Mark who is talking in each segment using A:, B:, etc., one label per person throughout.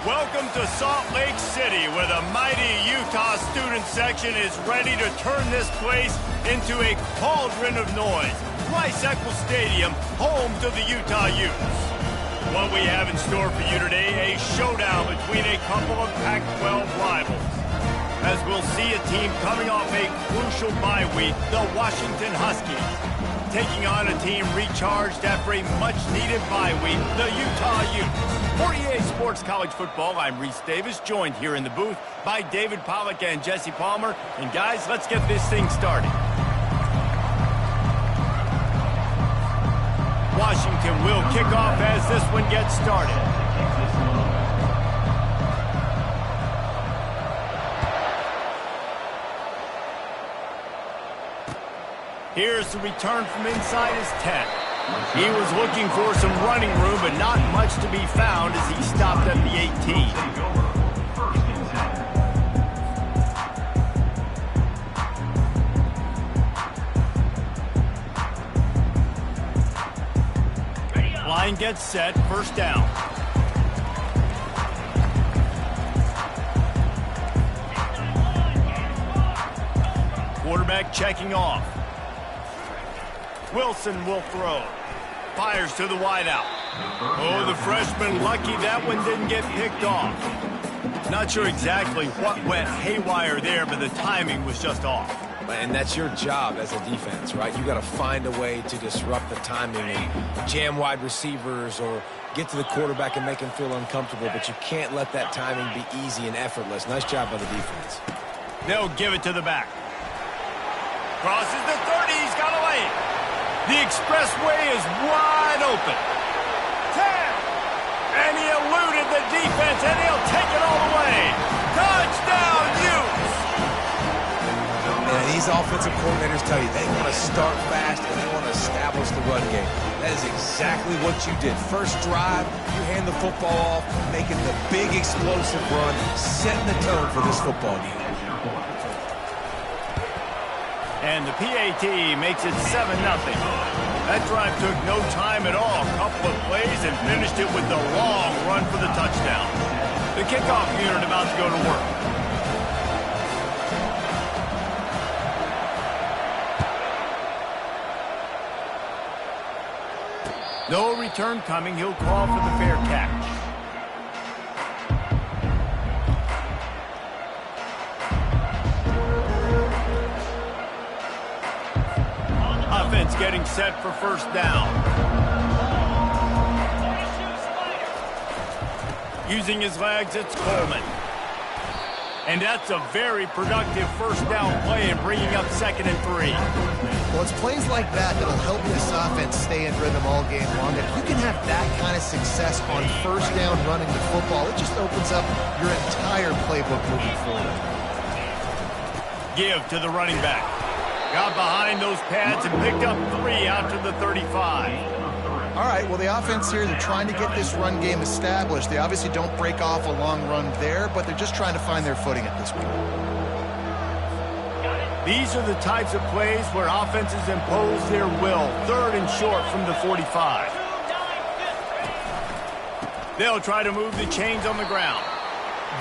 A: Welcome to Salt Lake City, where the mighty Utah student section is ready to turn this place into a cauldron of noise. Rice-Eccles Stadium, home to the Utah Utes. What we have in store for you today, a showdown between a couple of Pac-12 rivals. As we'll see a team coming off a crucial bye week, the Washington Huskies, taking on a team recharged after a much-needed bye week, the Utah Utes. For EA Sports College Football, I'm Reese Davis, joined here in the booth by David Pollack and Jesse Palmer. And guys, let's get this thing started. Washington will kick off as this one gets started. Here's the return from inside his 10. He was looking for some running room, but not much to be found as he stopped at the 18. Line gets set, first down. Quarterback checking off. Wilson will throw. Fires to the wideout. Oh, the freshman lucky that one didn't get picked off. Not sure exactly what went haywire there, but the timing was just off.
B: And that's your job as a defense, right? You got to find a way to disrupt the timing and jam wide receivers or get to the quarterback and make him feel uncomfortable, but you can't let that timing be easy and effortless. Nice job by the defense.
A: They'll give it to the back. Crosses the 30, he's got a lane. The expressway is wide open. 10. And he eluded the defense, and he'll take it all the way. Touchdown, Utes!
B: And these offensive coordinators tell you they want to start fast and they want to establish the run game. That is exactly what you did. First drive, you hand the football off, making the big explosive run, setting the tone for this football game.
A: And the PAT makes it 7-0. That drive took no time at all. A couple of plays and finished it with the long run for the touchdown. The kickoff unit about to go to work. No return coming. He'll call for the fair catch. Offense getting set for first down. Using his legs, it's Coleman. And that's a very productive first down play and bringing up 2nd and 3.
C: Well, it's plays like that that'll help this offense stay in rhythm all game long. If you can have that kind of success on first down running the football, it just opens up your entire playbook moving forward.
A: Give to the running back. Got behind those pads and picked up 3 out to the 35.
C: All right, well, the offense here, they're trying to get this run game established. They obviously don't break off a long run there, but they're just trying to find their footing at this point.
A: These are the types of plays where offenses impose their will. 3rd and short from the 45. They'll try to move the chains on the ground.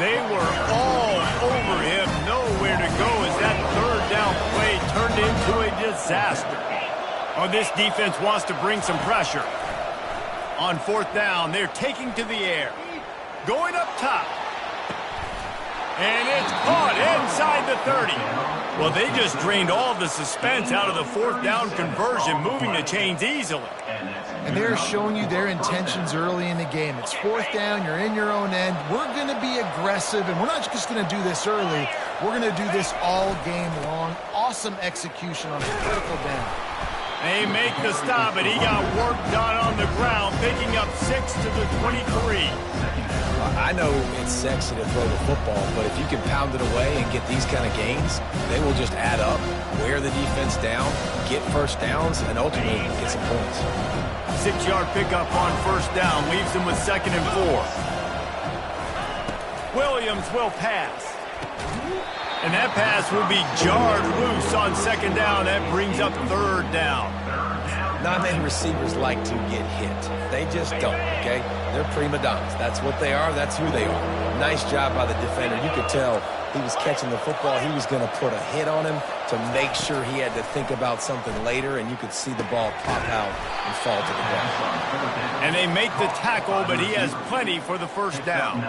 A: They were all over him, nowhere to go as that 3rd down play turned into a disaster. Oh, this defense wants to bring some pressure. On 4th down, they're taking to the air. Going up top. And it's caught inside the 30. Well, they just drained all the suspense out of the 4th down conversion, moving the chains easily.
C: And they're showing you their intentions early in the game. It's 4th down, you're in your own end. We're going to be aggressive, and we're not just going to do this early. We're going to do this all game long. Awesome execution on a critical down.
A: They make the stop, and he got work done on the ground, picking up 6 to the 23.
B: I know it's sexy to throw the football, but if you can pound it away and get these kind of gains, they will just add up, wear the defense down, get first downs, and ultimately get some points.
A: 6-yard pickup on first down leaves them with 2nd and 4. Williams will pass. And that pass will be jarred loose on 2nd down. That brings up 3rd down.
B: Not many receivers like to get hit. They just don't, okay? They're prima donnas. That's what they are. That's who they are. Nice job by the defender. You could tell he was catching the football. He was going to put a hit on him to make sure he had to think about something later, and you could see the ball pop out and fall to the ground.
A: And they make the tackle, but he has plenty for the first down.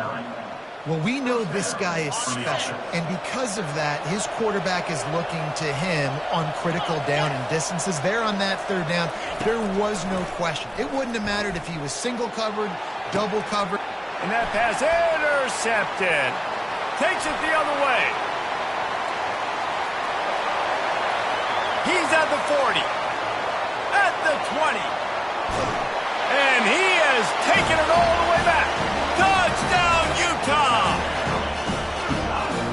C: Well, we know this guy is special, and because of that, his quarterback is looking to him on critical down and distances. There on that third down, there was no question. It wouldn't have mattered if he was single covered, double covered.
A: And that pass intercepted. Takes it the other way. He's at the 40. At the 20. And he has taken it all the way back. Touchdown, Utah!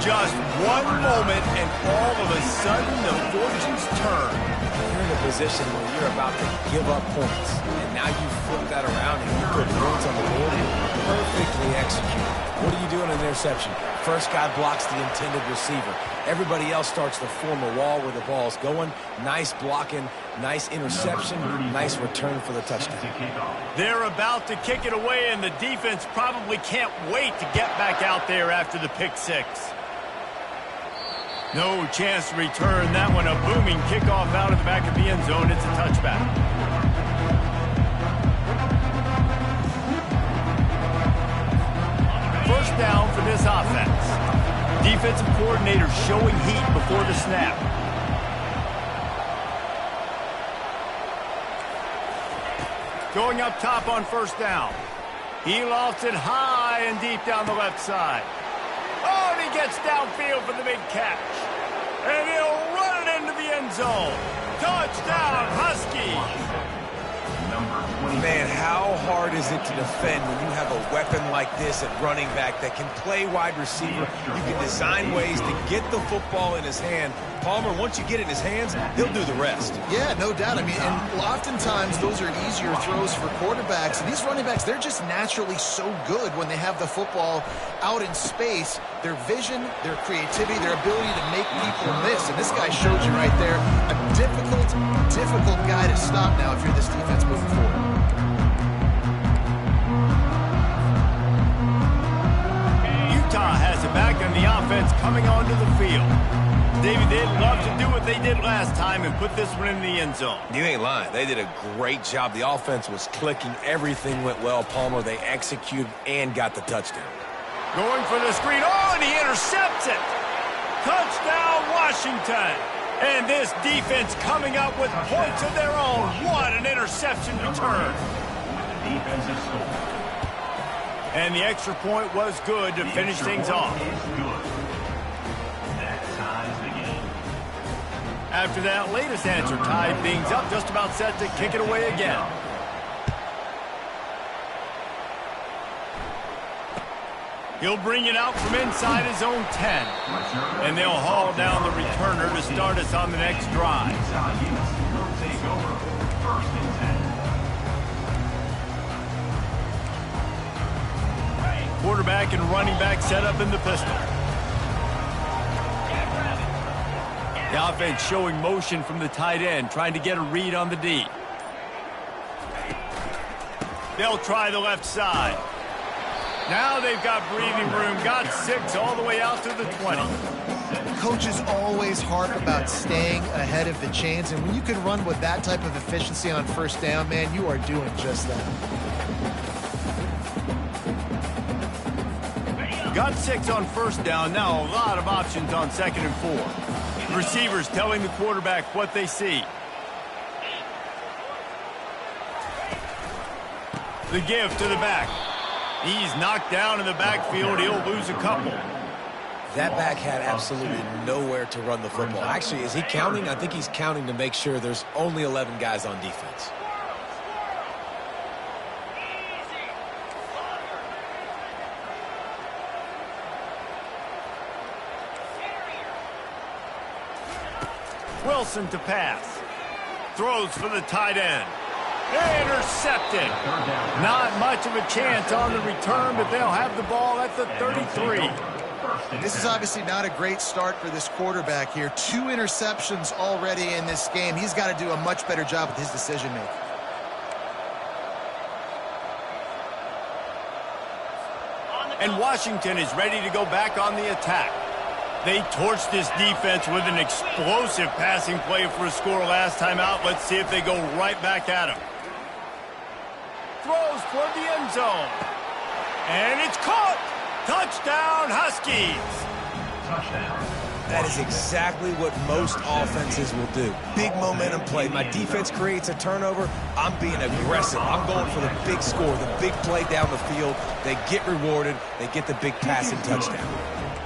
A: Just one moment, and all of a sudden, the fortunes turn.
B: You're in a position where you're about to give up points, and now you flip that around and you put points on the board. Perfectly executed. What do you do in an interception? First guy blocks the intended receiver. Everybody else starts to form a wall where the ball's going. Nice blocking, nice interception, nice return for the touchdown.
A: They're about to kick it away, and the defense probably can't wait to get back out there after the pick six. No chance to return that one. A booming kickoff out of the back of the end zone. It's a touchback. First down for this offense. Defensive coordinator showing heat before the snap. Going up top on first down. He lofts it high and deep down the left side. Oh, and he gets downfield for the big catch. And he'll run it into the end zone. Touchdown, Huskies.
B: Man, how hard is it to defend when you have a weapon like this at running back that can play wide receiver? You can design ways to get the football in his hand. Palmer, once you get it in his hands, he'll do the rest.
C: Yeah, no doubt. I mean, and oftentimes those are easier throws for quarterbacks. And these running backs, they're just naturally so good when they have the football out in space. Their vision, their creativity, their ability to make people miss. And this guy showed you right there a difficult guy to stop now if you're this defense moving forward.
A: Utah has it back on the offense coming onto the field. David, they'd love to do what they did last time and put this one in the end zone.
B: You ain't lying. They did a great job. The offense was clicking. Everything went well. Palmer, they executed and got the touchdown.
A: Going for the screen. Oh, and he intercepts it. Touchdown, Washington. And this defense coming up with points of their own. What an interception return. And the extra point was good to finish things off. After that latest answer tied things up, just about set to kick it away again. He'll bring it out from inside his own 10. And they'll haul down the returner to start us on the next drive. Quarterback and running back set up in the pistol. The offense showing motion from the tight end, trying to get a read on the D. They'll try the left side. Now they've got breathing room, got 6 all the way out to the 20.
C: Coaches always harp about staying ahead of the chains, and when you can run with that type of efficiency on first down, man, you are doing just that.
A: Got 6 on first down, now a lot of options on 2nd and 4. Receivers telling the quarterback what they see. The give to the back. He's knocked down in the backfield. He'll lose a couple.
B: That back had absolutely nowhere to run the football. Actually, is he counting? I think he's counting to make sure there's only 11 guys on defense.
A: Wilson to pass. Throws for the tight end. Intercepted. Not much of a chance on the return, but they'll have the ball at the 33.
C: This is obviously not a great start for this quarterback here. 2 interceptions already in this game. He's got to do a much better job with his decision-making.
A: And Washington is ready to go back on the attack. They torched this defense with an explosive passing play for a score last time out. Let's see if they go right back at him. Throws toward the end zone. And it's caught. Touchdown, Huskies.
B: That is exactly what most offenses will do. Big momentum play. My defense creates a turnover. I'm being aggressive. I'm going for the big score, the big play down the field. They get rewarded. They get the big passing touchdown.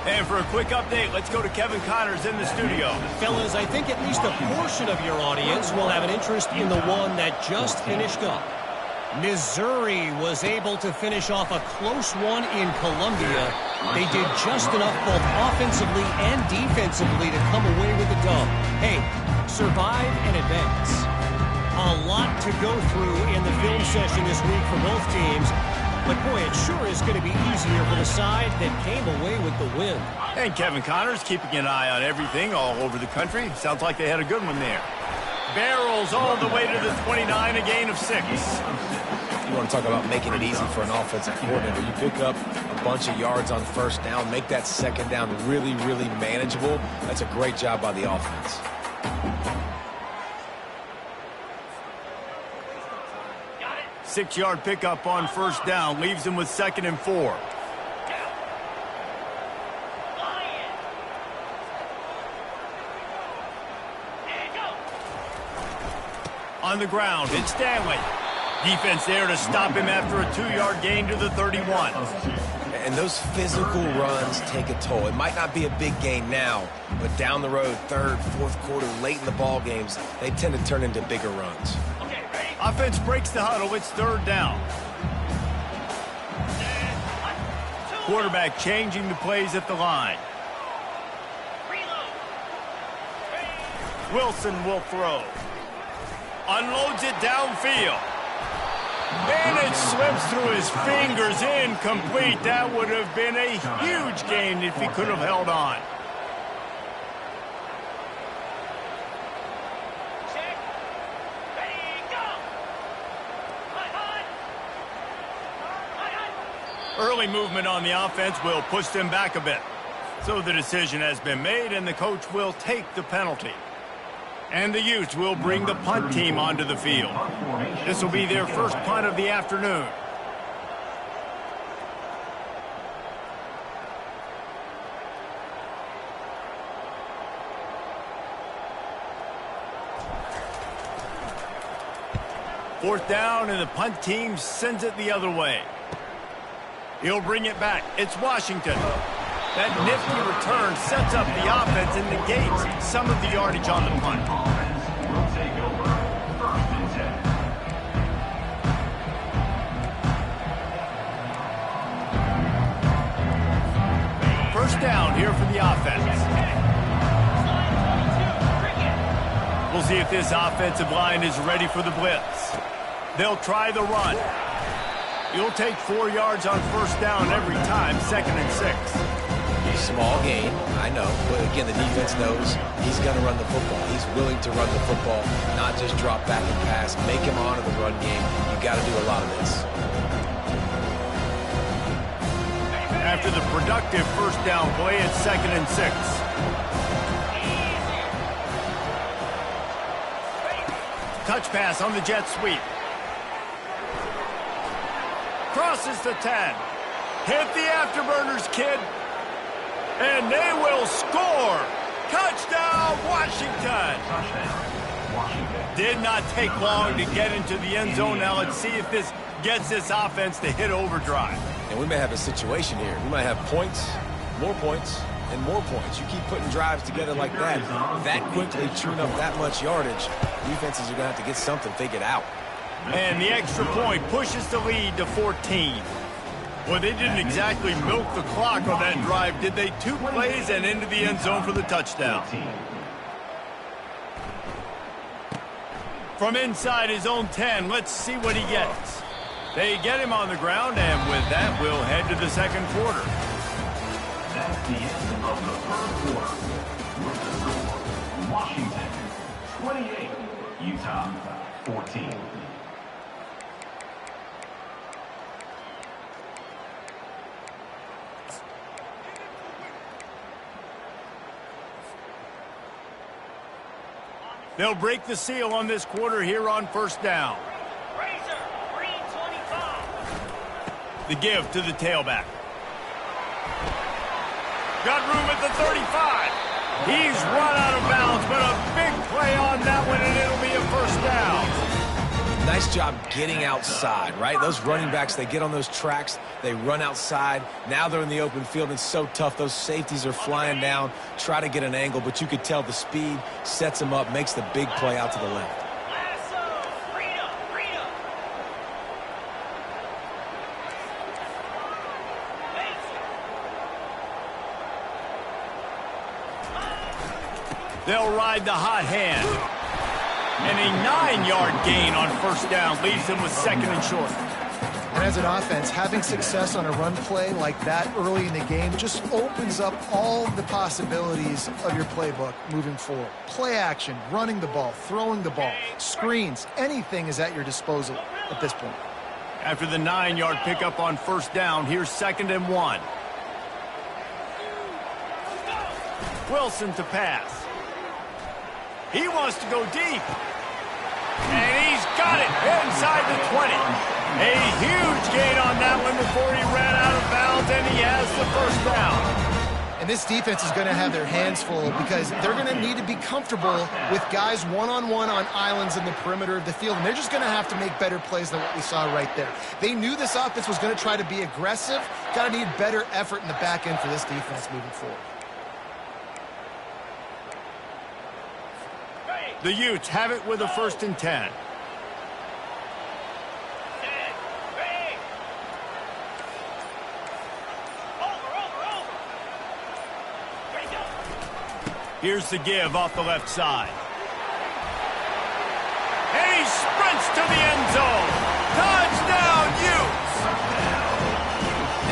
A: And for a quick update, let's go to Kevin Connors in the studio.
D: Fellas, I think at least a portion of your audience will have an interest in the one that just finished up. Missouri was able to finish off a close one in Columbia. They did just enough both offensively and defensively to come away with the dub. Hey, survive and advance. A lot to go through in the film session this week for both teams. But boy, it sure is going to be easier for the side that came away with the win.
A: And Kevin Connors keeping an eye on everything all over the country. Sounds like they had a good one there. Barrels all the way to the 29, a gain of 6.
B: You want to talk about making it easy for an offensive coordinator. You pick up a bunch of yards on first down, make that second down really, really manageable. That's a great job by the offense.
A: Got it. 6-yard pickup on first down leaves him with 2nd and 4. On the ground, it's Stanley. Defense there to stop him after a 2-yard gain to the 31.
B: And those physical runs take a toll. It might not be a big gain now, but down the road, 3rd, 4th quarter, late in the ball games, they tend to turn into bigger runs.
A: Okay, ready? Offense breaks the huddle. It's 3rd down. Quarterback changing the plays at the line. Wilson will throw. Unloads it downfield. And it slips through his fingers, incomplete. That would have been a huge gain if he could have held on. Check. Ready, go. Early movement on the offense will push them back a bit. So the decision has been made, and the coach will take the penalty. And the Utes will bring the punt team onto the field. This will be their first punt of the afternoon. Fourth down, and the punt team sends it the other way. He'll bring it back. It's Washington. That nifty return sets up the offense and negates some of the yardage on the punt. First down here for the offense. We'll see if this offensive line is ready for the blitz. They'll try the run. You'll take 4 yards on first down every time, 2nd and 6.
B: Small gain, I know, but again, the defense knows he's going to run the football. He's willing to run the football, not just drop back and pass. Make him honor the run game. You got to do a lot of this.
A: After the productive first down play, it's 2nd and 6. Touch pass on the jet sweep. Crosses the 10. Hit the afterburners, kid. And they will score. Touchdown, Washington. Did not take long to get into the end zone. Now let's see if this gets this offense to hit overdrive.
B: And we may have a situation here. We might have points, and more points. You keep putting drives together like that quickly, chewing up that much yardage, defenses are going to have to get something figured out.
A: And the extra point pushes the lead to 14. Well, they didn't exactly milk the clock on that drive, did they? 2 plays and into the end zone for the touchdown. From inside his own 10, let's see what he gets. They get him on the ground, and with that, we'll head to the 2nd quarter.
E: the end of the third quarter. With the score, Washington 28, Utah 14.
A: They'll break the seal on this quarter here on first down.
F: Razor, green 25.
A: The give to the tailback. Got room at the 35. He's run out of bounds, but a big play on that one, and it'll be a first down.
B: Nice job getting outside, right? Those running backs, they get on those tracks, they run outside. Now they're in the open field. It's so tough. Those safeties are flying down, try to get an angle, but you could tell the speed sets them up, makes the big play out to the left.
F: Lasso, freedom, freedom.
A: They'll ride the hot hand. And a 9-yard gain on first down leaves them with second and short.
C: And as an offense, having success on a run play like that early in the game just opens up all the possibilities of your playbook moving forward. Play action, running the ball, throwing the ball, screens, anything is at your disposal at this point.
A: After the 9-yard pickup on first down, here's second and 1. Wilson to pass. He wants to go deep. And he's got it inside the 20. A huge gain on that one before he ran out of bounds, and he has the first down.
C: And this defense is going to have their hands full because they're going to need to be comfortable with guys one-on-one on islands in the perimeter of the field, and they're just going to have to make better plays than what we saw right there. They knew this offense was going to try to be aggressive. Got to need better effort in the back end for this defense moving forward.
A: The Utes have it with a first and 10. Here's the give off the left side. And he sprints to the end zone. Touchdown, Utes!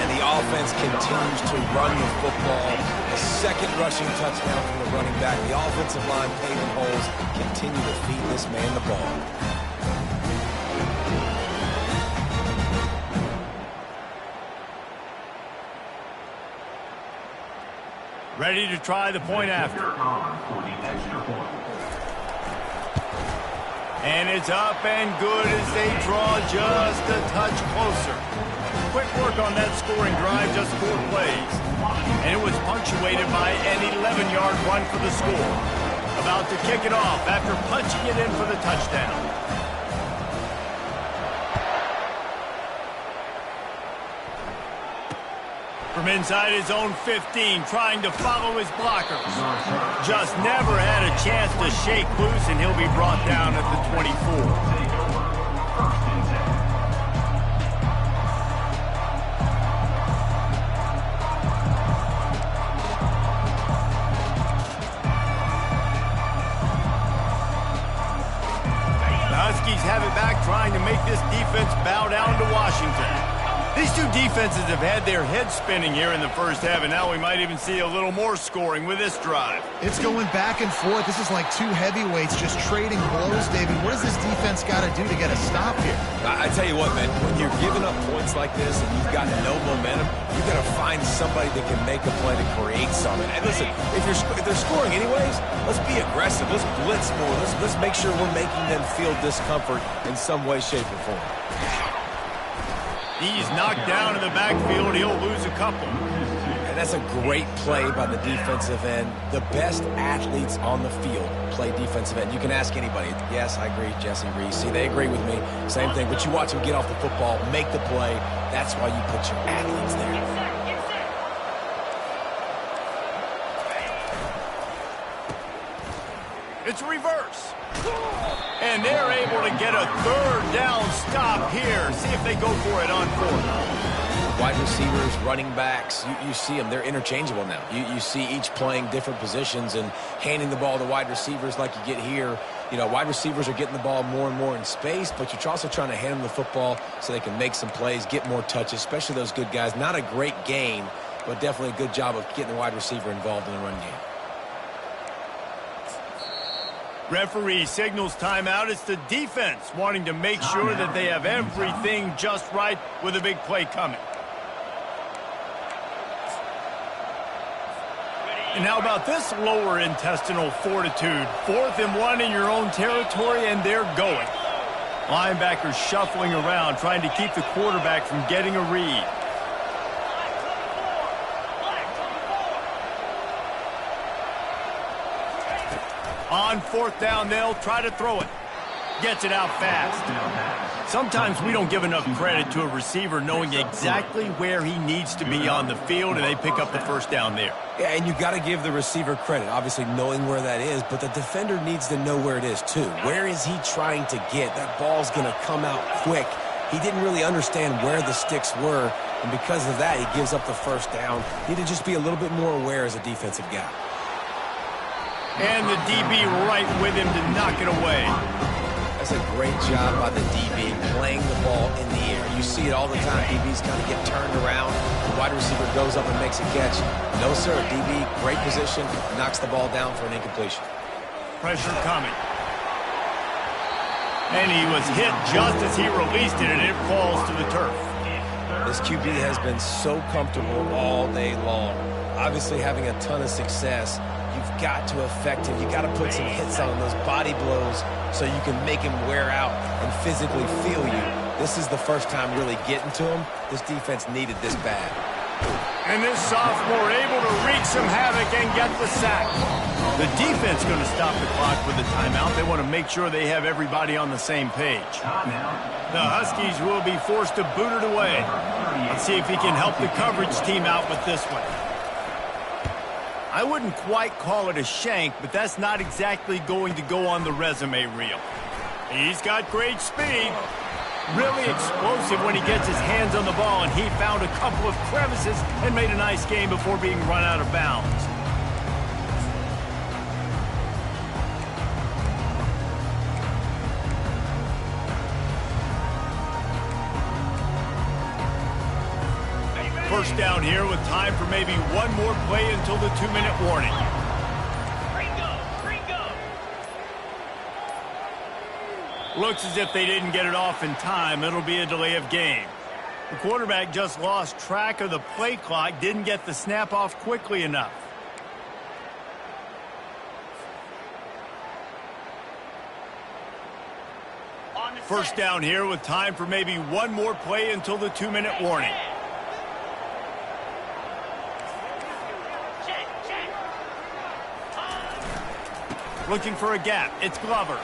B: And the offense continues to run the football. A second rushing touchdown from the running back. The offensive line paving holes, continue to feed this man the ball.
A: Ready to try the point after. And it's up and good as they draw just a touch closer. Quick work on that scoring drive, just 4 plays. And it was punctuated by an 11-yard run for the score. About to kick it off after punching it in for the touchdown. From inside his own 15, trying to follow his blockers. Just never had a chance to shake loose, and he'll be brought down at the 24. The Huskies have it back, trying to make this defense bow down to Washington. These two defenses have had their heads spinning here in the first half, and now we might even see a little more scoring with this drive.
C: It's going back and forth. This is like two heavyweights just trading blows, David. What does this defense got to do to get a stop here?
B: I tell you what, man, when you're giving up points like this and you've got no momentum, you got to find somebody that can make a play to create something. And listen, if they're scoring anyways, let's be aggressive. Let's blitz more. Let's make sure we're making them feel discomfort in some way, shape, or form.
A: He's knocked down in the backfield. He'll lose a couple.
B: And that's a great play by the defensive end. The best athletes on the field play defensive end. You can ask anybody. Yes, I agree, Jesse Reese. See, they agree with me. Same thing. But you watch them get off the football, make the play. That's why you put your athletes there.
A: It's reverse. And they're able to get a third down stop here. See if they go for it on 4th.
B: Wide receivers, running backs, you see them. They're interchangeable now. You see each playing different positions and handing the ball to wide receivers like you get here. You know, wide receivers are getting the ball more and more in space, but you're also trying to hand them the football so they can make some plays, get more touches, especially those good guys. Not a great gain, but definitely a good job of getting the wide receiver involved in the run game.
A: Referee signals timeout. It's the defense wanting to make sure that they have everything just right with a big play coming. And how about this lower intestinal fortitude? 4th and 1 in your own territory, and they're going. Linebackers shuffling around, trying to keep the quarterback from getting a read. On 4th down, they'll try to throw it. Gets it out fast. Sometimes we don't give enough credit to a receiver knowing exactly where he needs to be on the field, and they pick up the first down there.
B: Yeah, and you got to give the receiver credit, obviously knowing where that is, but the defender needs to know where it is too. Where is he trying to get? That ball's going to come out quick. He didn't really understand where the sticks were, and because of that, he gives up the first down. Need to just be a little bit more aware as a defensive guy.
A: And the DB right with him to knock it away.
B: That's a great job by the DB, playing the ball in the air. You see it all the time. DBs kind of get turned around. The wide receiver goes up and makes a catch. No, sir. DB, great position, knocks the ball down for an incompletion.
A: Pressure coming. And he was hit just as he released it, and it falls to the turf.
B: This QB has been so comfortable all day long. Obviously having a ton of success. You've got to affect him. You've got to put some hits on him, those body blows, so you can make him wear out and physically feel you. This is the first time really getting to him. This defense needed this bad.
A: And this sophomore able to wreak some havoc and get the sack. The defense going to stop the clock with a timeout. They want to make sure they have everybody on the same page. The Huskies will be forced to boot it away. Let's see if he can help the coverage team out with this one. I wouldn't quite call it a shank, but that's not exactly going to go on the resume reel. He's got great speed. Really explosive when he gets his hands on the ball, and he found a couple of crevices and made a nice game before being run out of bounds. First down here with time for maybe one more play until the 2-minute warning. Looks as if they didn't get it off in time. It'll be a delay of game. The quarterback just lost track of the play clock, didn't get the snap off quickly enough. First down here with time for maybe one more play until the 2-minute warning. Looking for a gap. It's Glover.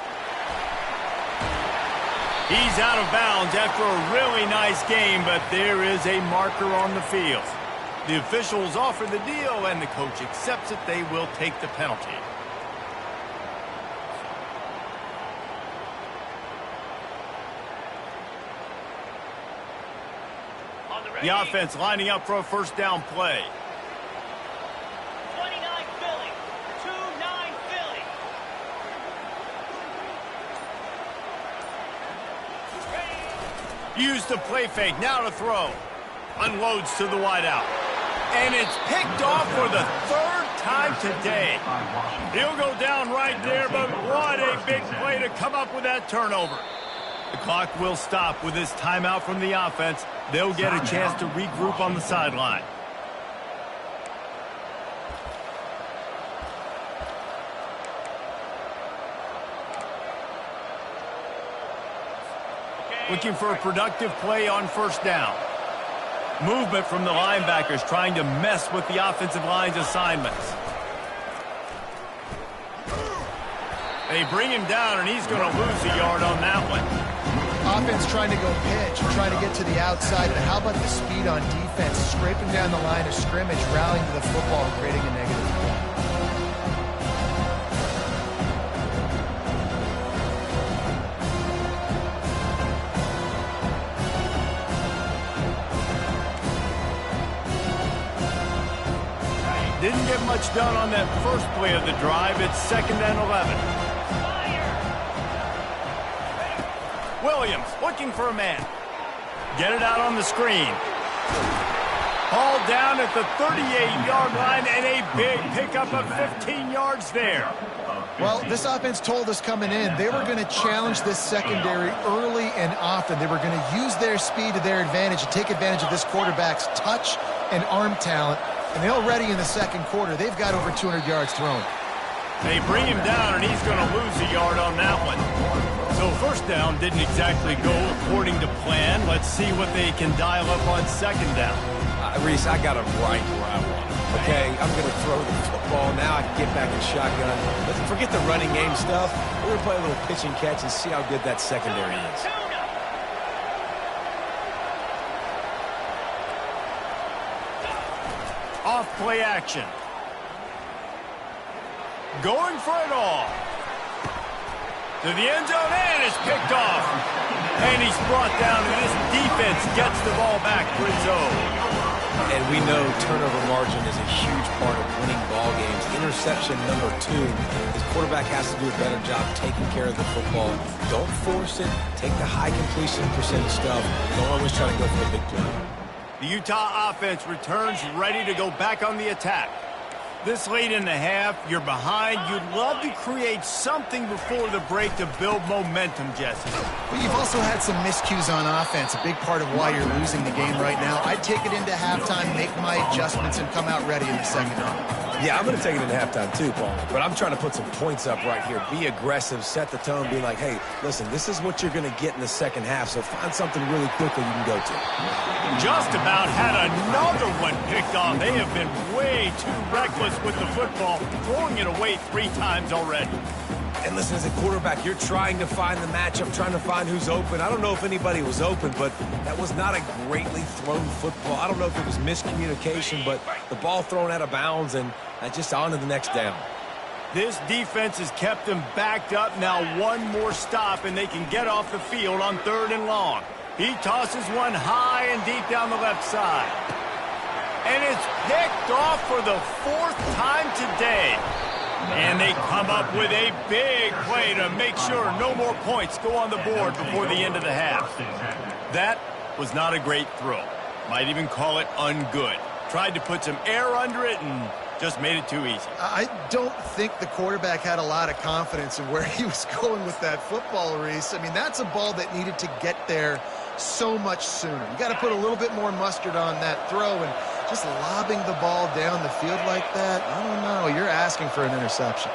A: He's out of bounds after a really nice game, but there is a marker on the field. The officials offer the deal, and the coach accepts it. They will take the penalty. The offense lining up for a first down play. Use the play fake, now to throw. Unloads to the wideout. And it's picked off for the 3rd time today. He'll go down right there, but what a big play to come up with that turnover. The clock will stop with this timeout from the offense. They'll get a chance to regroup on the sideline. Looking for a productive play on first down. Movement from the linebackers trying to mess with the offensive line's assignments. They bring him down, and he's going to lose a yard on that one.
C: Offense trying to go pitch, trying to get to the outside, but how about the speed on defense? Scraping down the line of scrimmage, rallying to the football, and creating a negative play.
A: Didn't get much done on that first play of the drive. It's 2nd and 11. Williams looking for a man. Get it out on the screen. Hauled down at the 38-yard line and a big pickup of 15 yards there.
C: Well, this offense told us coming in they were going to challenge this secondary early and often. They were going to use their speed to their advantage and take advantage of this quarterback's touch and arm talent. And they already in the second quarter, they've got over 200 yards thrown.
A: They bring him down, and he's going to lose a yard on that one. So first down didn't exactly go according to plan. Let's see what they can dial up on second down.
B: Reese, I got him right where I want him. Okay, I'm going to throw the football. Now I can get back in shotgun. Let's forget the running game stuff. We're going to play a little pitch and catch and see how good that secondary is.
A: Off play action. Going for it all. To the end zone, and it's picked off. And he's brought down, and this defense gets the ball back for its own.
B: And we know turnover margin is a huge part of winning ball games. Interception number 2. His quarterback has to do a better job taking care of the football. Don't force it. Take the high completion percentage stuff. Don't always try to go for a big play.
A: The Utah offense returns ready to go back on the attack. This late in the half, you're behind. You'd love to create something before the break to build momentum, Jesse.
C: But you've also had some miscues on offense, a big part of why you're losing the game right now. I'd take it into halftime, make my adjustments, and come out ready in the second half.
B: Yeah, I'm going to take it into halftime too, Paul. But I'm trying to put some points up right here. Be aggressive, set the tone, be like, hey, listen, this is what you're going to get in the second half, so find something really quickly you can go to.
A: Just about had another one picked off. They have been way too reckless with the football, throwing it away 3 times already.
B: And listen, as a quarterback, you're trying to find the matchup, trying to find who's open. I don't know if anybody was open, but that was not a greatly thrown football. I don't know if it was miscommunication, but the ball thrown out of bounds and just on to the next down.
A: This defense has kept them backed up. Now one more stop, and they can get off the field on 3rd and long. He tosses one high and deep down the left side. And it's picked off for the 4th time today. And they come up with a big play to make sure no more points go on the board before the end of the half. That was not a great throw. Might even call it ungood. Tried to put some air under it and just made it too easy.
C: I don't think the quarterback had a lot of confidence in where he was going with that football, Reese. I mean, that's a ball that needed to get there so much sooner. You got to put a little bit more mustard on that throw, and just lobbing the ball down the field like that, I don't know. You're asking for an interception.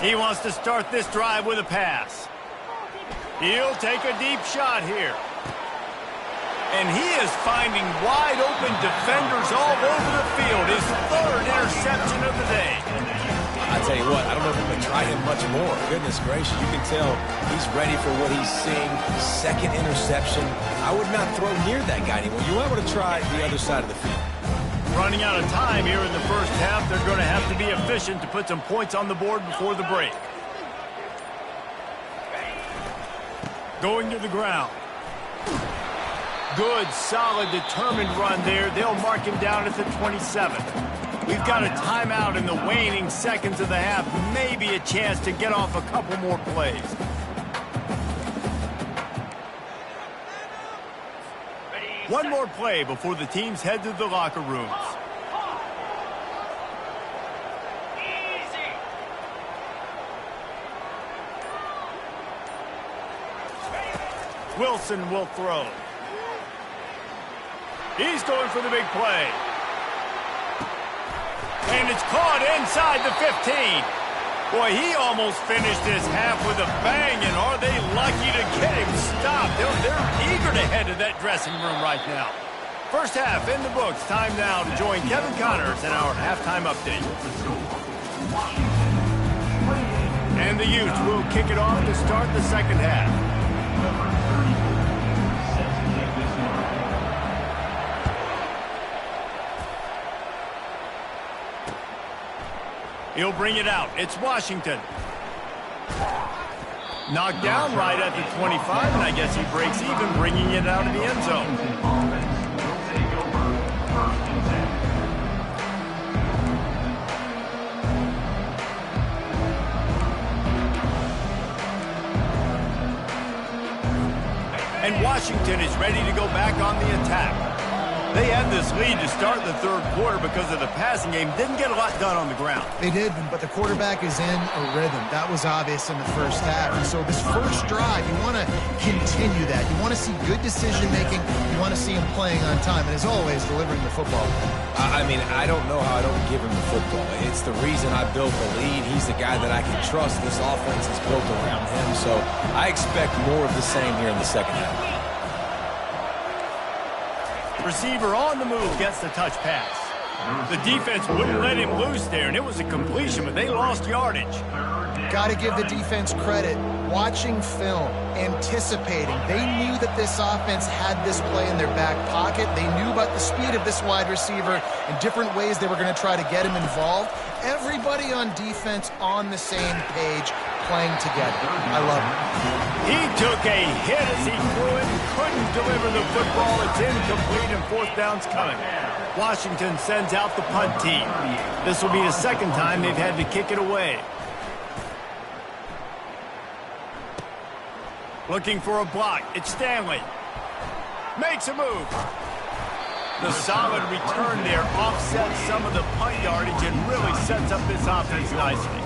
A: He wants to start this drive with a pass. He'll take a deep shot here. And he is finding wide open defenders all over the field. His 3rd interception of the day.
B: I tell you what, I don't know if I'm going to try him much more. Goodness gracious, you can tell he's ready for what he's seeing. 2nd interception. I would not throw near that guy anymore. You might want to try the other side of the field.
A: Running out of time here in the first half. They're going to have to be efficient to put some points on the board before the break. Going to the ground. Good, solid, determined run there. They'll mark him down at the 27. We've got a timeout in the waning seconds of the half. Maybe a chance to get off a couple more plays. One more play before the teams head to the locker rooms. Wilson will throw. He's going for the big play. And it's caught inside the 15. Boy, he almost finished this half with a bang, and are they lucky to get him stopped? They're eager to head to that dressing room right now. First half in the books. Time now to join Kevin Connors in our halftime update. And the Utes will kick it off to start the second half. He'll bring it out. It's Washington. Knocked down right at the 25, and I guess he breaks even, bringing it out of the end zone. Washington is ready to go back on the attack. They had this lead to start the third quarter because of the passing game. Didn't get a lot done on the ground.
C: They did, but the quarterback is in a rhythm. That was obvious in the first half. And so this first drive, you want to continue that. You want to see good decision-making. You want to see him playing on time. And as always, delivering the football.
B: I mean, I don't know how I don't give him the football. It's the reason I built the lead. He's the guy that I can trust. This offense is built around him. So I expect more of the same here in the second half.
A: Receiver on the move gets the touch pass. The defense wouldn't let him loose there, and it was a completion, but they lost yardage.
C: Got to give the defense credit. Watching film, anticipating. They knew that this offense had this play in their back pocket. They knew about the speed of this wide receiver and different ways they were going to try to get him involved. Everybody on defense on the same page, playing together. I love it.
A: He took a hit as he threw it and couldn't deliver the football. It's incomplete and fourth down's coming. Washington sends out the punt team. This will be the second time they've had to kick it away. Looking for a block. It's Stanley. Makes a move. The solid return there offsets some of the punt yardage and really sets up this offense nicely.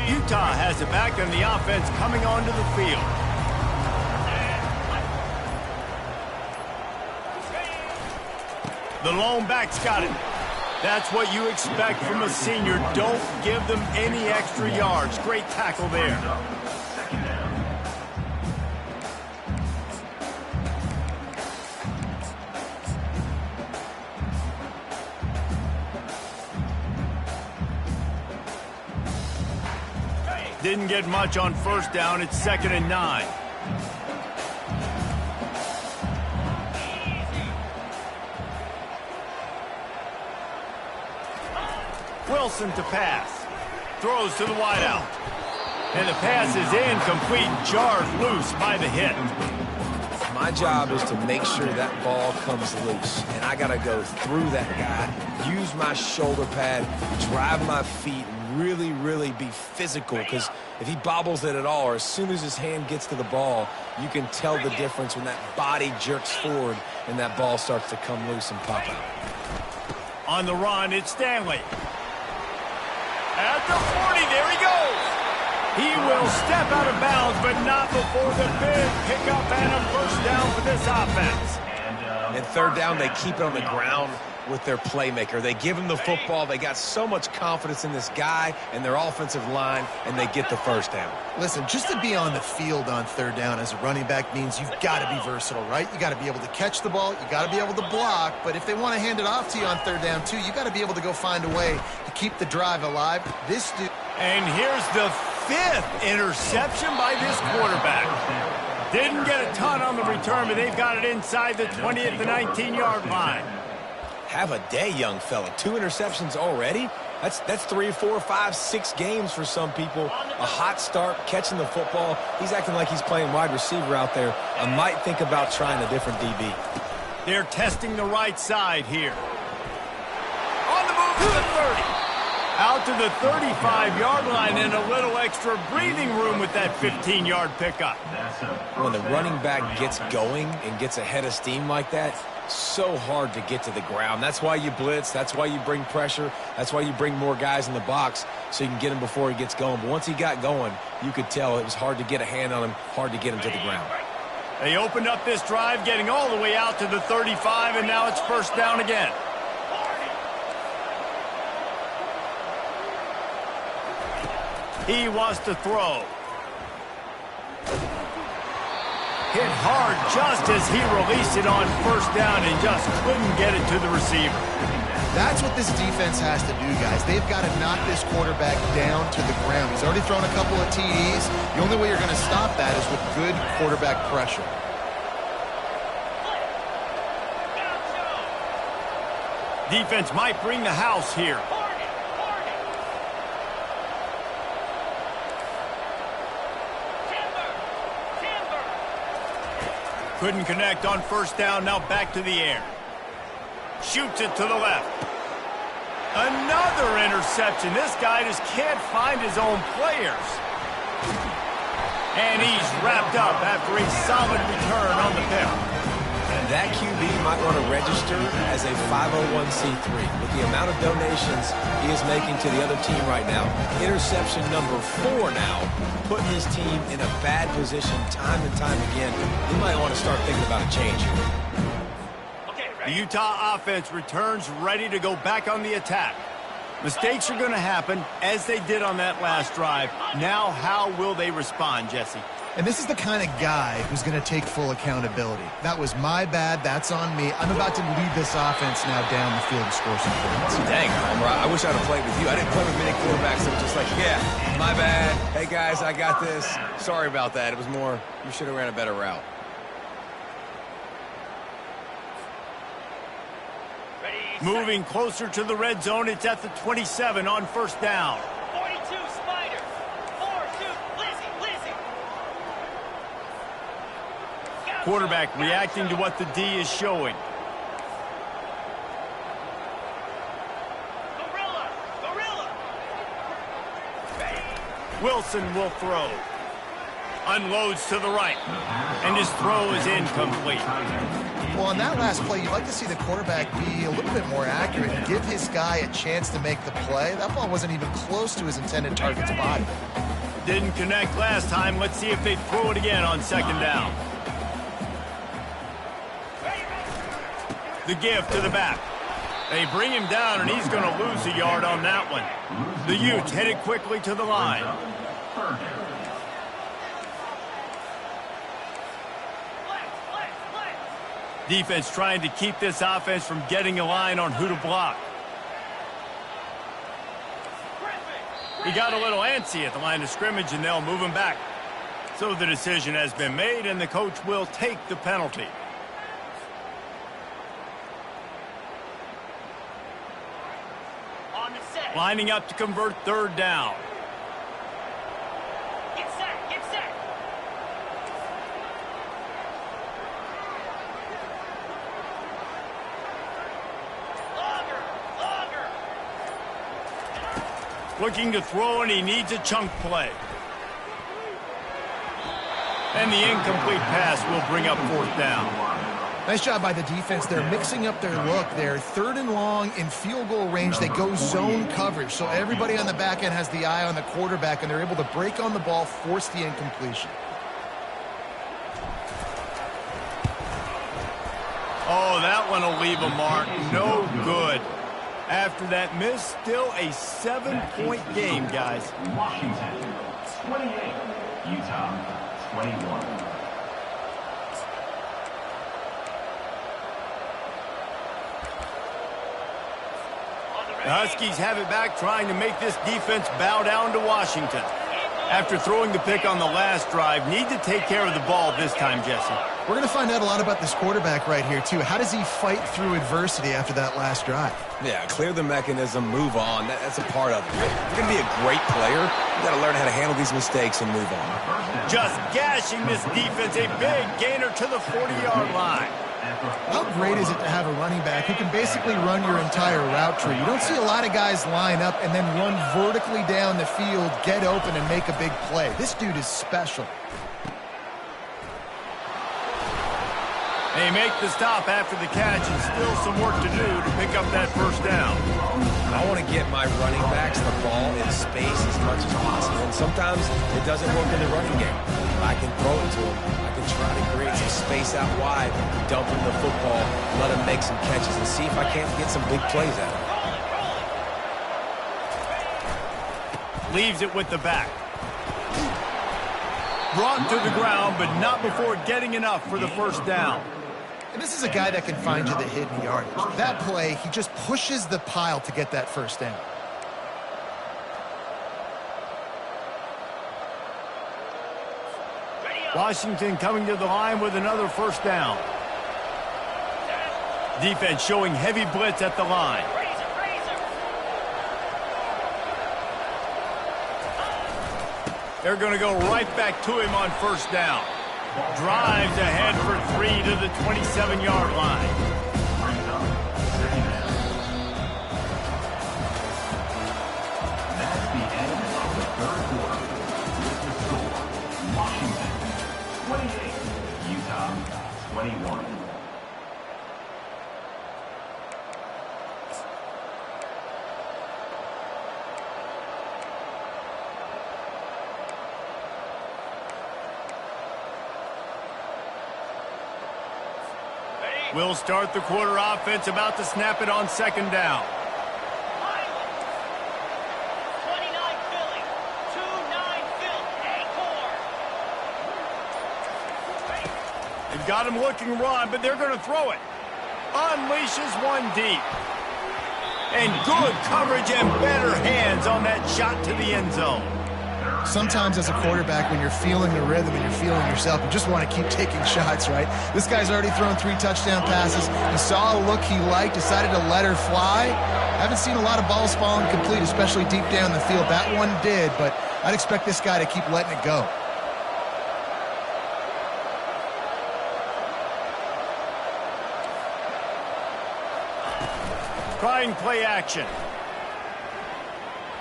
A: Utah has it back and the offense coming onto the field. The lone back's got it. That's what you expect from a senior. Don't give them any extra yards. Great tackle there. Didn't get much on first down. It's 2nd and 9. Wilson to pass. Throws to the wideout. And the pass is incomplete. Jarred loose by the hit.
B: My job is to make sure that ball comes loose. And I got to go through that guy, use my shoulder pad, drive my feet, and really be physical. Because if he bobbles it at all, or as soon as his hand gets to the ball, you can tell the difference when that body jerks forward and that ball starts to come loose and pop out.
A: On the run, it's Stanley. At the 40, there he goes. He will step out of bounds, but not before the big pickup and a first down for this offense.
B: And third down, they keep it on the ground with their playmaker. They give him the football. They got so much confidence in this guy and their offensive line, and they get the first down.
C: Listen, just to be on the field on third down as a running back means you've got to be versatile, right? You got to be able to catch the ball. You got to be able to block. But if they want to hand it off to you on third down, too, you got to be able to go find a way to keep the drive alive. This dude.
A: And here's the 5th interception by this quarterback. Didn't get a ton on the return, but they've got it inside the 20 at the 19-yard line.
B: Have a day, young fella. 2 interceptions already? That's 3, 4, 5, 6 games for some people. A hot start, catching the football. He's acting like he's playing wide receiver out there. I might think about trying a different DB.
A: They're testing the right side here. On the move to the 30. Out to the 35-yard line and a little extra breathing room with that 15-yard pickup.
B: When the running back gets going and gets ahead of steam like that, so hard to get to the ground. That's why you blitz. That's why you bring pressure. That's why you bring more guys in the box so you can get him before he gets going. But once he got going, you could tell it was hard to get a hand on him, hard to get him to the ground.
A: They opened up this drive, getting all the way out to the 35, and now it's first down again. He wants to throw. Hit hard just as he released it on first down and just couldn't get it to the receiver.
C: That's what this defense has to do, guys. They've got to knock this quarterback down to the ground. He's already thrown a couple of TDs. The only way you're going to stop that is with good quarterback pressure.
A: Defense might bring the house here. Couldn't connect on first down, now back to the air. Shoots it to the left. Another interception. This guy just can't find his own players. And he's wrapped up after a solid return on the pick.
B: And that QB might want to register as a 501c3. With the amount of donations he is making to the other team right now, interception number 4 now, putting his team in a bad position time and time again. He might want to start thinking about a change here.
A: The Utah offense returns ready to go back on the attack. Mistakes are going to happen as they did on that last drive. Now, how will they respond, Jesse?
C: And this is the kind of guy who's going to take full accountability. That was my bad. That's on me. I'm about to lead this offense now down the field and score some points.
B: Dang, Homer, I wish I'd have played with you. I didn't play with many quarterbacks that were just like, yeah, my bad. Hey, guys, I got this. Sorry about that. It was more, you should have ran a better route.
A: Moving closer to the red zone, it's at the 27 on first down.
F: 42, Spider. 4-2, Lizzie.
A: Quarterback reacting to what the D is showing.
F: Gorilla.
A: Wilson will throw. Unloads to the right. And his throw is incomplete.
C: Well, on that last play, you'd like to see the quarterback be a little bit more accurate and give his guy a chance to make the play. That ball wasn't even close to his intended target's body.
A: Didn't connect last time. Let's see if they throw it again on second down. The give to the back. They bring him down, and he's going to lose a yard on that one. The Utes headed quickly to the line. Defense trying to keep this offense from getting a line on who to block. He got a little antsy at the line of scrimmage, and they'll move him back. So the decision has been made, and the coach will take the penalty.
F: On the set.
A: Lining up to convert third down.
F: Get set. Longer.
A: Looking to throw, and he needs a chunk play. And the incomplete pass will bring up fourth down.
C: Nice job by the defense. They're mixing up their look. They're third and long in field goal range. They go zone coverage. So everybody on the back end has the eye on the quarterback, and they're able to break on the ball, force the incompletion.
A: Oh, that one will leave a mark. No good. After that miss, still a 7-point game, guys.
E: Washington, 28. Utah, 21.
A: The Huskies have it back, trying to make this defense bow down to Washington. After throwing the pick on the last drive, need to take care of the ball this time, Jesse.
C: We're going to find out a lot about this quarterback right here, too. How does he fight through adversity after that last drive?
B: Yeah, clear the mechanism, move on. That's a part of it. If you're going to be a great player, you got to learn how to handle these mistakes and move on.
A: Just gashing this defense, a big gainer to the 40-yard line.
C: How great is it to have a running back who can basically run your entire route tree? You don't see a lot of guys line up and then run vertically down the field, get open, and make a big play. This dude is special.
A: They make the stop after the catch, and still some work to do to pick up that first down.
B: I want to get my running backs the ball in space as much as possible, and sometimes it doesn't work in the running game. If I can throw it to them, I can try to create some space out wide, dump him the football, let him make some catches, and see if I can't get some big plays out of him.
A: Leaves it with the back. Brought to the ground, but not before getting enough for the first down.
C: And this is a guy that can find you the hidden yardage. That play, he just pushes the pile to get that first down.
A: Washington coming to the line with another first down. Defense showing heavy blitz at the line. They're going to go right back to him on first down. Drives ahead for 3 to the 27-yard line.
E: 21.
A: We'll start the quarter offense, about to snap it on second down.
F: 29 Philly. 2-9 Phil. Acorn.
A: They've got him looking run, but they're going to throw it. Unleashes one deep. And good coverage and better hands on that shot to the end zone.
C: Sometimes as a quarterback, when you're feeling the rhythm and you're feeling yourself, you just want to keep taking shots, right? This guy's already thrown 3 touchdown passes. He saw a look he liked, decided to let her fly. Haven't seen a lot of balls falling complete, especially deep down the field. That one did, but I'd expect this guy to keep letting it go.
A: Trying play action.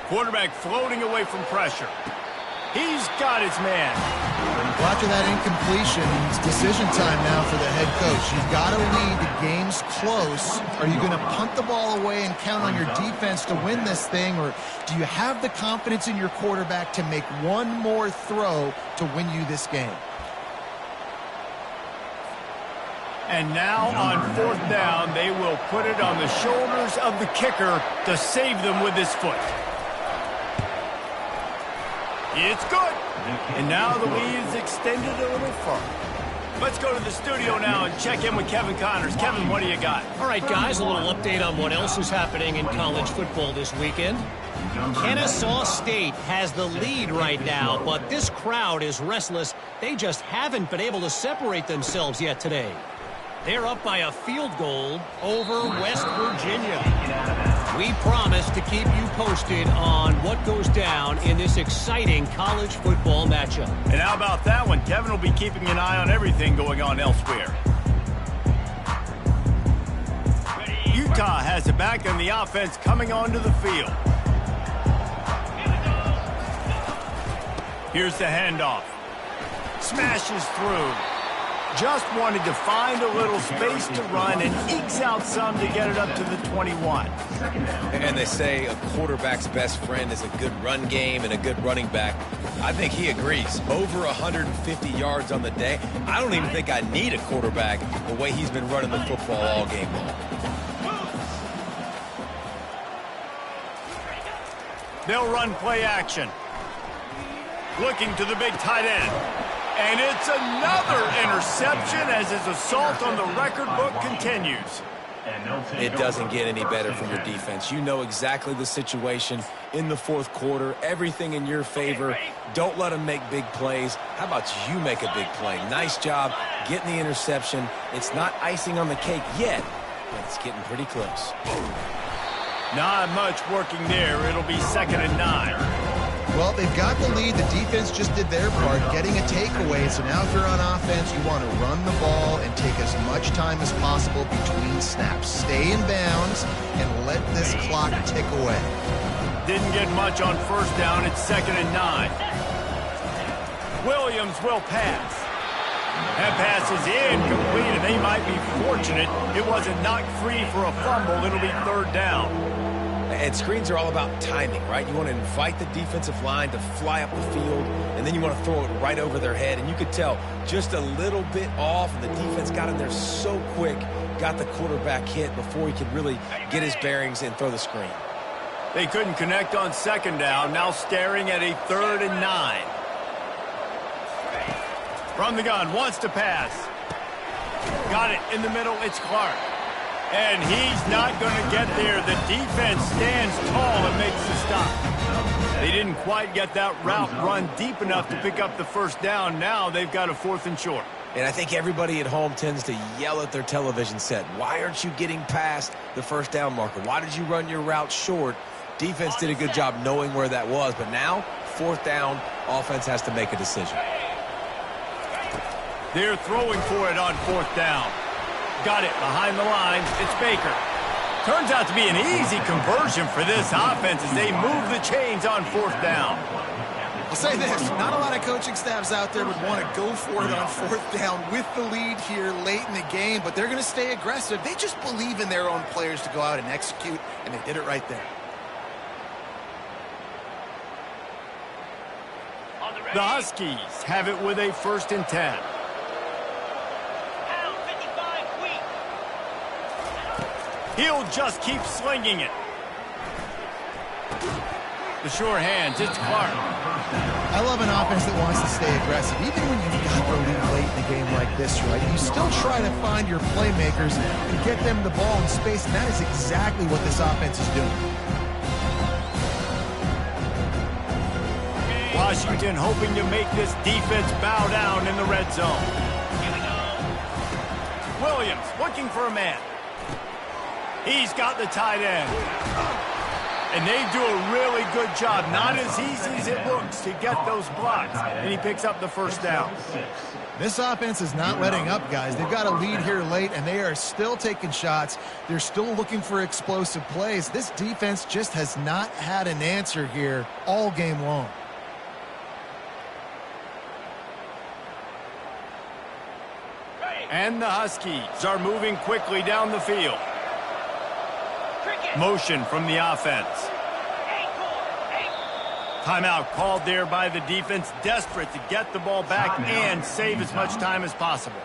A: Quarterback floating away from pressure. He's got his man.
C: Well, after that incompletion, it's decision time now for the head coach. You've got to lead. The game's close. Are you going to punt the ball away and count on your defense to win this thing, or do you have the confidence in your quarterback to make one more throw to win you this game?
A: And now on fourth down, they will put it on the shoulders of the kicker to save them with his foot. It's good. And now the lead is extended a little further. Let's go to the studio now and check in with Kevin Connors. Kevin, what do you got?
D: All right, guys, a little update on what else is happening in college football this weekend. Kennesaw State has the lead right now, but this crowd is restless. They just haven't been able to separate themselves yet today. They're up by a field goal over West Virginia. We promise to keep you posted on what goes down in this exciting college football matchup.
A: And how about that one? Kevin will be keeping an eye on everything going on elsewhere. Utah has it back and the offense coming onto the field. Here's the handoff. Smashes through. Just wanted to find a little space to run and ekes out some to get it up to the 21.
B: And they say a quarterback's best friend is a good run game and a good running back. I think he agrees. Over 150 yards on the day. I don't even think I need a quarterback the way he's been running the football all game long.
A: They'll run play action. Looking to the big tight end. And it's another interception as his assault on the record book continues.
B: It doesn't get any better from your defense. You know exactly the situation in the fourth quarter. Everything in your favor. Don't let them make big plays. How about you make a big play? Nice job getting the interception. It's not icing on the cake yet, but it's getting pretty close.
A: Not much working there. It'll be 2nd and 9.
C: Well, they've got the lead. The defense just did their part, getting a takeaway. So now if you're on offense, you want to run the ball and take as much time as possible between snaps. Stay in bounds and let this clock tick away.
A: Didn't get much on first down. It's 2nd and 9. Williams will pass. That pass is incomplete, and they might be fortunate it wasn't knocked free for a fumble. It'll be 3rd down.
B: And screens are all about timing, right? You want to invite the defensive line to fly up the field, and then you want to throw it right over their head. And you could tell just a little bit off, and the defense got in there so quick, got the quarterback hit before he could really get his bearings and throw the screen.
A: They couldn't connect on 2nd down, now staring at a 3rd and 9. From the gun, wants to pass. Got it in the middle, it's Clark. And he's not going to get there. The defense stands tall and makes the stop. They didn't quite get that route run deep enough to pick up the first down. Now they've got a 4th and short.
B: And I think everybody at home tends to yell at their television set. Why aren't you getting past the first down marker? Why did you run your route short? Defense did a good job knowing where that was. But now, 4th down, offense has to make a decision.
A: They're throwing for it on 4th down. Got it behind the lines. It's Baker. Turns out to be an easy conversion for this offense as they move the chains on 4th down.
C: I'll say this, not a lot of coaching staffs out there would want to go for it on 4th down with the lead here late in the game, but they're going to stay aggressive. They just believe in their own players to go out and execute, and they did it right there.
A: The Huskies have it with a 1st and 10. He'll just keep slinging it. The sure hands, it's Clark.
C: I love an offense that wants to stay aggressive. Even when you've got the lead late in the game like this, right? You still try to find your playmakers and get them the ball in space, and that is exactly what this offense is doing.
A: Washington hoping to make this defense bow down in the red zone. Williams looking for a man. He's got the tight end. And they do a really good job. Not as easy as it looks to get those blocks. And he picks up the 1st down.
C: This offense is not letting up, guys. They've got a lead here late, and they are still taking shots. They're still looking for explosive plays. This defense just has not had an answer here all game long.
A: And the Huskies are moving quickly down the field. Motion from the offense. Timeout called there by the defense, desperate to get the ball back and save as much time as possible.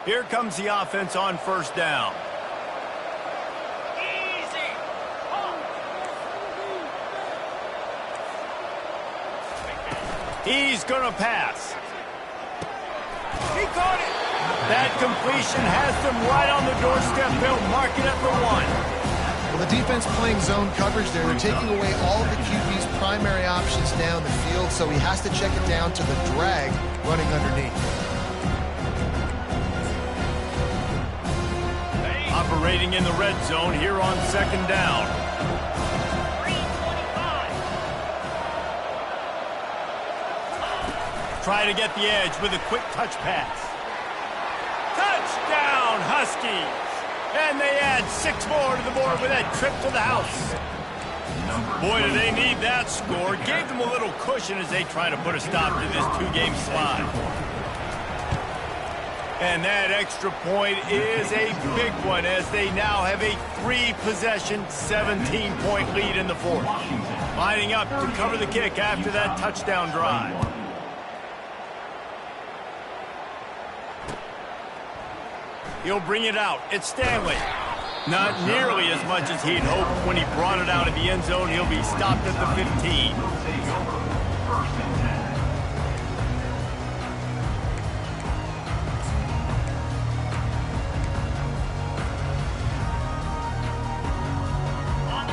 A: Here comes the offense on 1st down. He's going to pass. He caught it. That completion has them right on the doorstep. They'll mark it at the 1.
C: Well, the defense playing zone coverage there. They're taking away all of the QB's primary options down the field, so he has to check it down to the drag running underneath.
A: Operating in the red zone here on 2nd down. Try to get the edge with a quick touch pass. Touchdown, Huskies! And they add 6 more to the board with that trip to the house. Boy, do they need that score. Gave them a little cushion as they try to put a stop to this 2-game slide. And that extra point is a big one as they now have a 3-possession, 17-point lead in the 4th. Lining up to cover the kick after that touchdown drive. He'll bring it out. It's Stanley. Not nearly as much as he'd hoped when he brought it out of the end zone. He'll be stopped at the 15.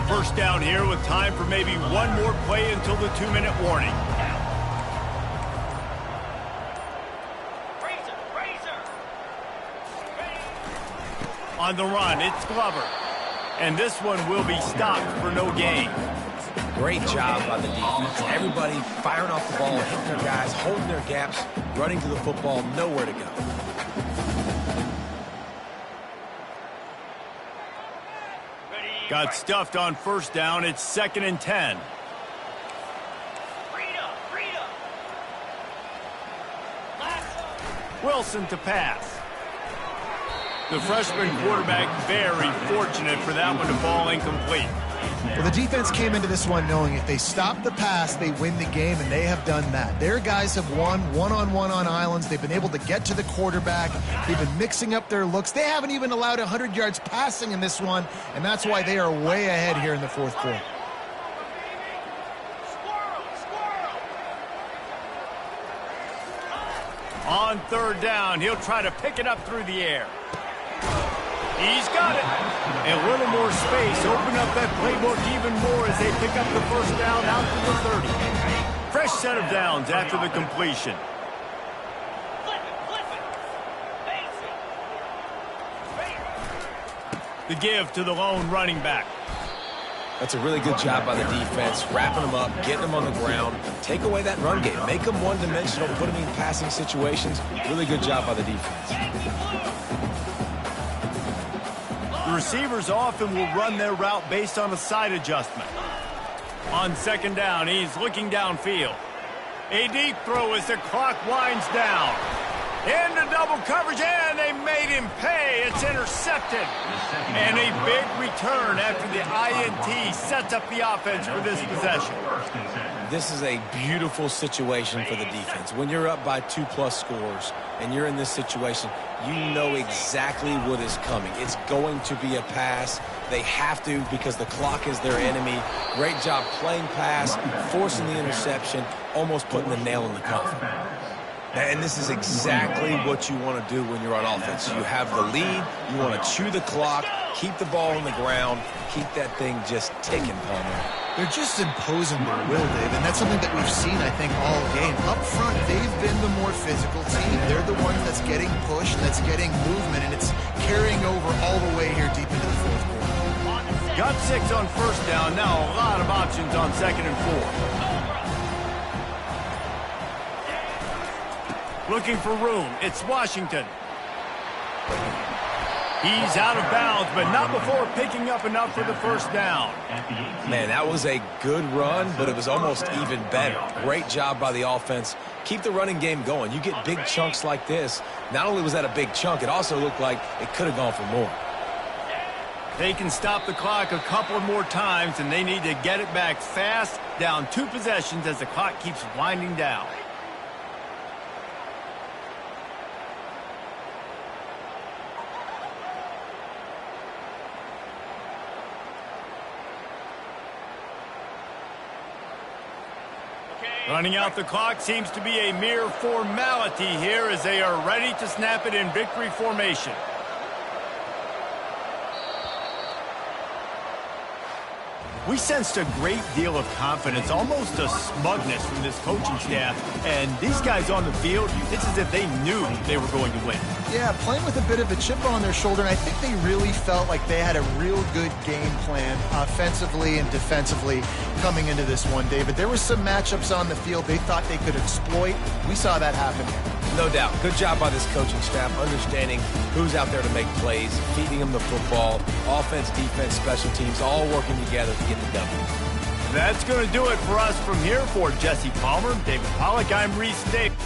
A: First down here with time for maybe one more play until the 2-minute warning. On the run, it's Glover. And this one will be stopped for no gain.
B: Great job by the defense. Everybody firing off the ball, hitting their guys, holding their gaps, running to the football, nowhere to go.
A: Got stuffed on 1st down. It's 2nd and 10. Wilson to pass. The freshman quarterback very fortunate for that one to fall incomplete.
C: Well, the defense came into this one knowing if they stop the pass, they win the game, and they have done that. Their guys have won one-on-one on islands. They've been able to get to the quarterback. They've been mixing up their looks. They haven't even allowed 100 yards passing in this one, and that's why they are way ahead here in the 4th quarter.
A: On 3rd down, he'll try to pick it up through the air. He's got it. A little more space. Open up that playbook even more as they pick up the 1st down out to the 30. Fresh set of downs after the completion. The give to the lone running back.
B: That's a really good job by the defense, wrapping them up, getting them on the ground. Take away that run game. Make them one-dimensional, put them in passing situations. Really good job by the defense.
A: receivers often will run their route based on a side adjustment. On second down, he's looking downfield. A deep throw as the clock winds down. Into double coverage, and they made him pay. It's intercepted. And a big return after the INT sets up the offense for this possession.
B: This is a beautiful situation for the defense. When you're up by 2+ scores and you're in this situation, you know exactly what is coming. It's going to be a pass. They have to because the clock is their enemy. Great job playing pass, forcing the interception, almost putting the nail in the coffin. And this is exactly what you want to do when you're on offense. You have the lead, you want to chew the clock, keep the ball on the ground, keep that thing just ticking, Palmer.
C: They're just imposing their will, Dave, and that's something that we've seen, I think, all game. Up front, they've been the more physical team. They're the one that's getting pushed, that's getting movement, and it's carrying over all the way here deep into the fourth quarter.
A: Got 6 on first down. Now a lot of options on second and 4. Looking for room. It's Washington. He's out of bounds, but not before picking up enough for the first down.
B: Man, that was a good run, but it was almost even better. Great job by the offense. Keep the running game going. You get big chunks like this. Not only was that a big chunk, it also looked like it could have gone for more.
A: They can stop the clock a couple more times, and they need to get it back fast, down 2 possessions as the clock keeps winding down. Running out the clock seems to be a mere formality here as they are ready to snap it in victory formation. We sensed a great deal of confidence, almost a smugness from this coaching staff. And these guys on the field, it's as if they knew they were going to win.
C: Yeah, playing with a bit of a chip on their shoulder, and I think they really felt like they had a real good game plan offensively and defensively coming into this one, David. There were some matchups on the field they thought they could exploit. We saw that happen here.
B: No doubt. Good job by this coaching staff, understanding who's out there to make plays, feeding them the football, offense, defense, special teams, all working together to get the W.
A: That's going to do it for us from here. For Jesse Palmer, David Pollack, I'm Reese Davis.